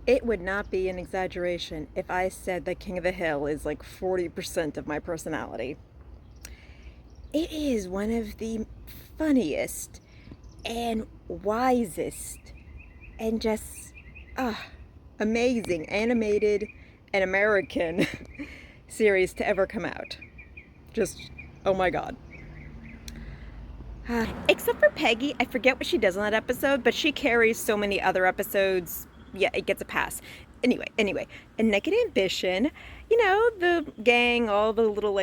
It would not be an exaggeration if I said that King of the Hill is like 40% of my personality. It is one of the funniest and wisest and just amazing animated and American series to ever come out. Just, oh my god. Except for Peggy, I forget what she does on that episode, but she carries so many other episodes. Yeah, it gets a pass. Anyway, and Naked Ambition, the gang, all the little,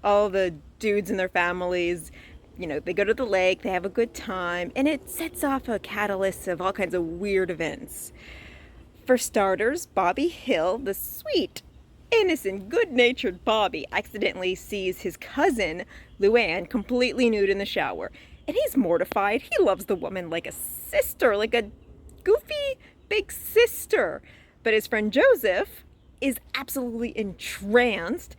all the dudes and their families, they go to the lake, they have a good time, and it sets off a catalyst of all kinds of weird events. For starters, Bobby Hill, the sweet, innocent, good-natured Bobby, accidentally sees his cousin, Luanne, completely nude in the shower. And he's mortified. He loves the woman like a sister, like a goofy big sister. But his friend Joseph is absolutely entranced.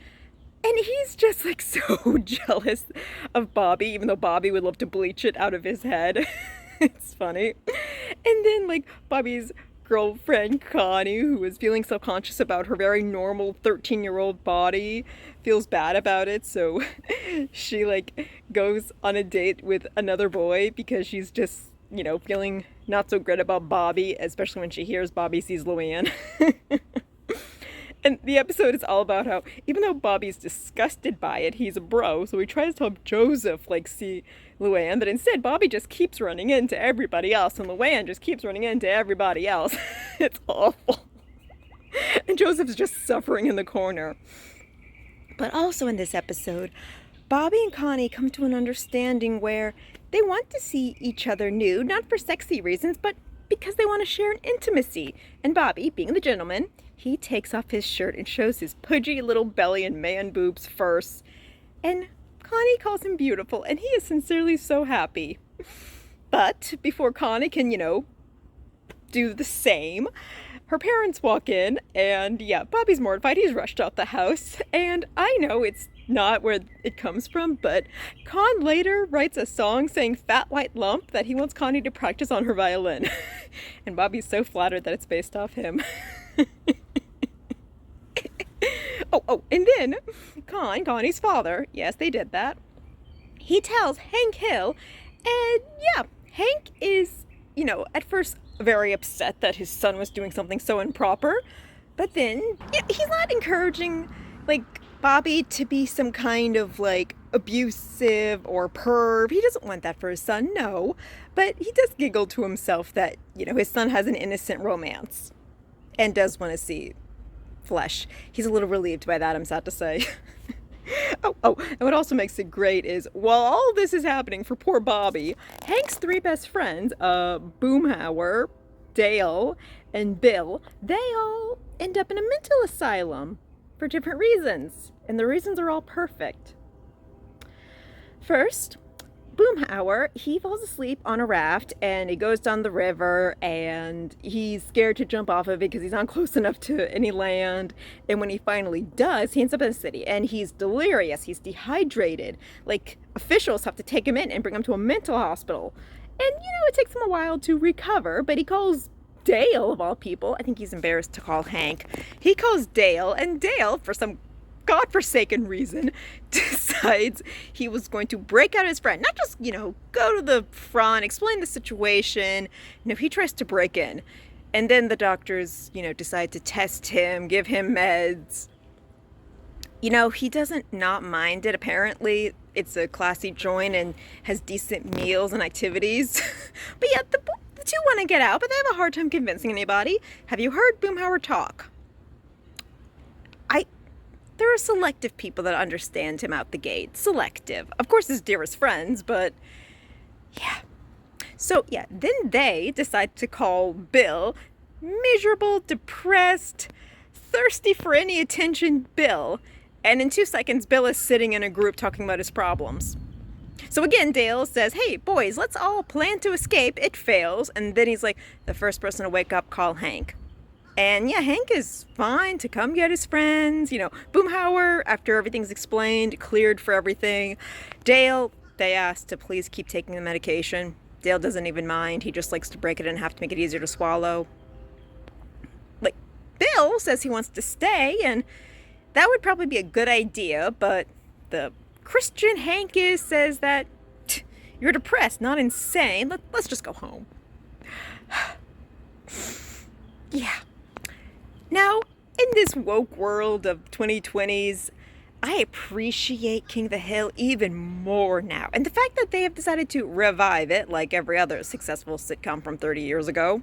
And he's just like so jealous of Bobby, even though Bobby would love to bleach it out of his head. It's funny. And then Bobby's girlfriend Connie, who was feeling self-conscious about her very normal 13-year-old body, feels bad about it, so she goes on a date with another boy because she's just feeling not so good about Bobby, especially when she hears Bobby sees Luanne. And the episode is all about how, even though Bobby's disgusted by it, he's a bro, so he tries to help Joseph, see Luanne, but instead Bobby just keeps running into everybody else, and Luanne just keeps running into everybody else. It's awful. And Joseph's just suffering in the corner. But also in this episode, Bobby and Connie come to an understanding where they want to see each other nude, not for sexy reasons, but because they want to share an intimacy. And Bobby, being the gentleman, he takes off his shirt and shows his pudgy little belly and man boobs first. And Connie calls him beautiful, and he is sincerely so happy. But before Connie can, do the same, her parents walk in, and yeah, Bobby's mortified. He's rushed out the house, and I know it's not where it comes from, but Con later writes a song saying "Fat White Lump" that he wants Connie to practice on her violin. And Bobby's so flattered that it's based off him. And then Connie's father, yes, they did that, he tells Hank Hill, and yeah, Hank is, at first very upset that his son was doing something so improper, but then he's not encouraging, Bobby to be some kind of, abusive or perv. He doesn't want that for his son, no, but he does giggle to himself that, his son has an innocent romance and does want to see flesh. He's a little relieved by that, I'm sad to say. And what also makes it great is, while all this is happening for poor Bobby, Hank's three best friends, Boomhauer, Dale, and Bill, they all end up in a mental asylum for different reasons. And the reasons are all perfect. First, Boomhauer, he falls asleep on a raft and he goes down the river and he's scared to jump off of it because he's not close enough to any land. And when he finally does, he ends up in the city and he's delirious, he's dehydrated. Officials have to take him in and bring him to a mental hospital. And, it takes him a while to recover, but he calls Dale, of all people. I think he's embarrassed to call Hank. He calls Dale, and Dale, for some godforsaken reason, decides he was going to break out his friend. Not just, go to the front, explain the situation. No, he tries to break in. And then the doctors, decide to test him, give him meds. He doesn't not mind it. Apparently, it's a classy joint and has decent meals and activities. But yeah, the two want to get out, but they have a hard time convincing anybody. Have you heard Boomhauer talk? There are selective people that understand him out the gate. Selective. Of course, his dearest friends, but yeah. So, yeah, then they decide to call Bill, miserable, depressed, thirsty for any attention Bill. And in 2 seconds, Bill is sitting in a group talking about his problems. So again, Dale says, "Hey, boys, let's all plan to escape." It fails. And then he's like, the first person to wake up, call Hank. And yeah, Hank is fine to come get his friends. Boomhauer, after everything's explained, cleared for everything. Dale, they asked to please keep taking the medication. Dale doesn't even mind. He just likes to break it in half to make it easier to swallow. Bill says he wants to stay, and that would probably be a good idea, but the Christian Hank says that you're depressed, not insane. Let's just go home. Yeah. Now, in this woke world of 2020s, I appreciate King of the Hill even more now. And the fact that they have decided to revive it like every other successful sitcom from 30 years ago,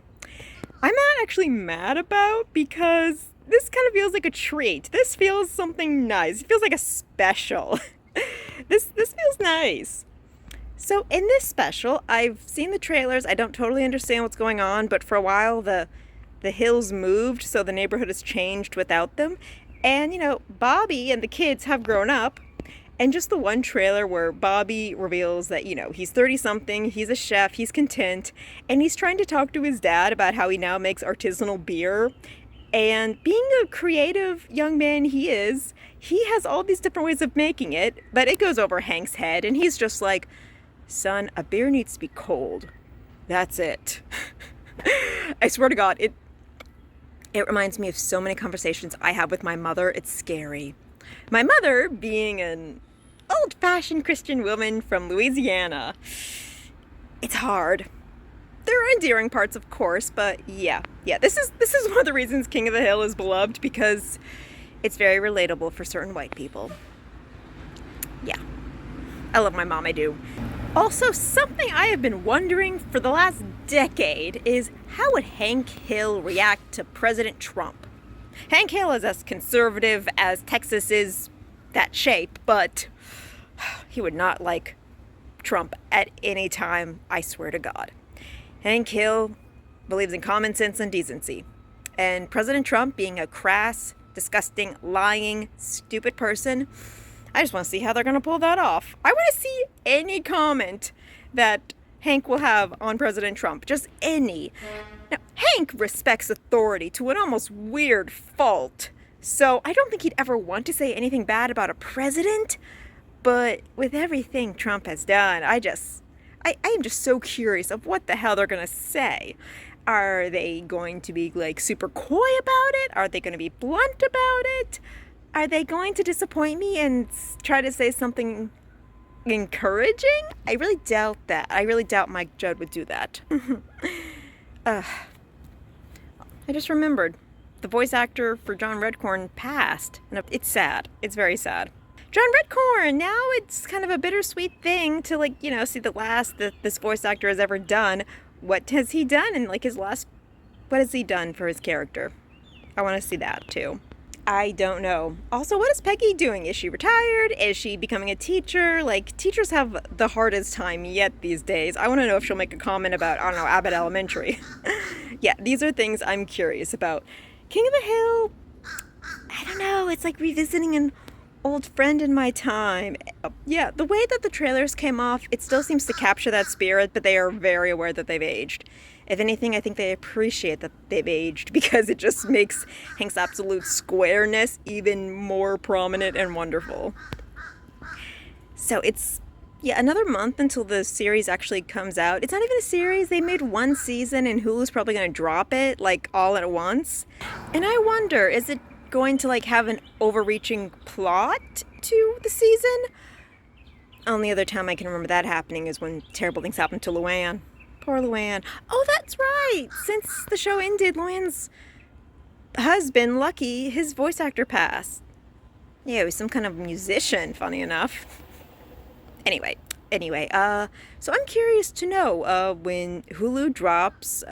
I'm not actually mad about, because this kind of feels like a treat. This feels something nice. It feels like a special. This feels nice. So in this special, I've seen the trailers. I don't totally understand what's going on, but for a while the Hills moved, so the neighborhood has changed without them. And, Bobby and the kids have grown up. And just the one trailer where Bobby reveals that, he's 30-something, he's a chef, he's content, and he's trying to talk to his dad about how he now makes artisanal beer. And being a creative young man he has all these different ways of making it, but it goes over Hank's head, and he's just like, son, a beer needs to be cold. That's it. I swear to God, it reminds me of so many conversations I have with my mother. It's scary. My mother, being an old-fashioned Christian woman from Louisiana, it's hard. There are endearing parts, of course, but yeah. This is one of the reasons King of the Hill is beloved, because it's very relatable for certain white people. Yeah. I love my mom, I do. Also, something I have been wondering for the last decade is, how would Hank Hill react to President Trump? Hank Hill is as conservative as Texas is that shape, but he would not like Trump at any time, I swear to God. Hank Hill believes in common sense and decency. And President Trump, being a crass, disgusting, lying, stupid person, I just want to see how they're going to pull that off. I want to see any comment that Hank will have on President Trump. Just any. Now, Hank respects authority to an almost weird fault. So I don't think he'd ever want to say anything bad about a president. But with everything Trump has done, I am just so curious of what the hell they're going to say. Are they going to be super coy about it? Are they going to be blunt about it? Are they going to disappoint me and try to say something encouraging? I really doubt that. I really doubt Mike Judd would do that. I just remembered the voice actor for John Redcorn passed. And it's sad. It's very sad. John Redcorn, now it's kind of a bittersweet thing to see the last that this voice actor has ever done. What has he done in his last, what has he done for his character? I want to see that too. I don't know. Also, what is Peggy doing? Is she retired? Is she becoming a teacher? Teachers have the hardest time yet these days. I want to know if she'll make a comment about, I don't know, Abbott Elementary. Yeah, these are things I'm curious about. King of the Hill, I don't know. It's like revisiting an old friend in my time. Yeah, the way that the trailers came off, it still seems to capture that spirit, but they are very aware that they've aged. If anything, I think they appreciate that they've aged, because it just makes Hank's absolute squareness even more prominent and wonderful. So it's, another month until the series actually comes out. It's not even a series. They made one season, and Hulu's probably going to drop it, all at once. And I wonder, is it going to, have an overreaching plot to the season? Only other time I can remember that happening is when terrible things happened to Luanne. Poor Luanne. Oh, that's right. Since the show ended, Luanne's husband, Lucky, his voice actor passed. Yeah, he was some kind of musician, funny enough. Anyway, so I'm curious to know, when Hulu drops,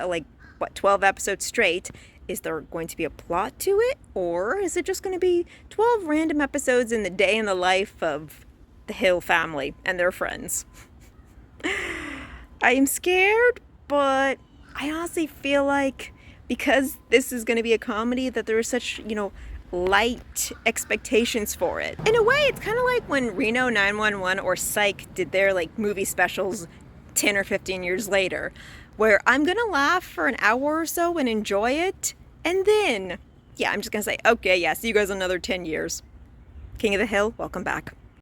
12 episodes straight, is there going to be a plot to it? Or is it just going to be 12 random episodes in the day in the life of the Hill family and their friends? I am scared, but I honestly feel like, because this is going to be a comedy, that there are such, light expectations for it. In a way, it's kind of like when Reno 911 or Psych did their, movie specials 10 or 15 years later, where I'm going to laugh for an hour or so and enjoy it, and then, I'm just going to say, okay, see you guys in another 10 years. King of the Hill, welcome back.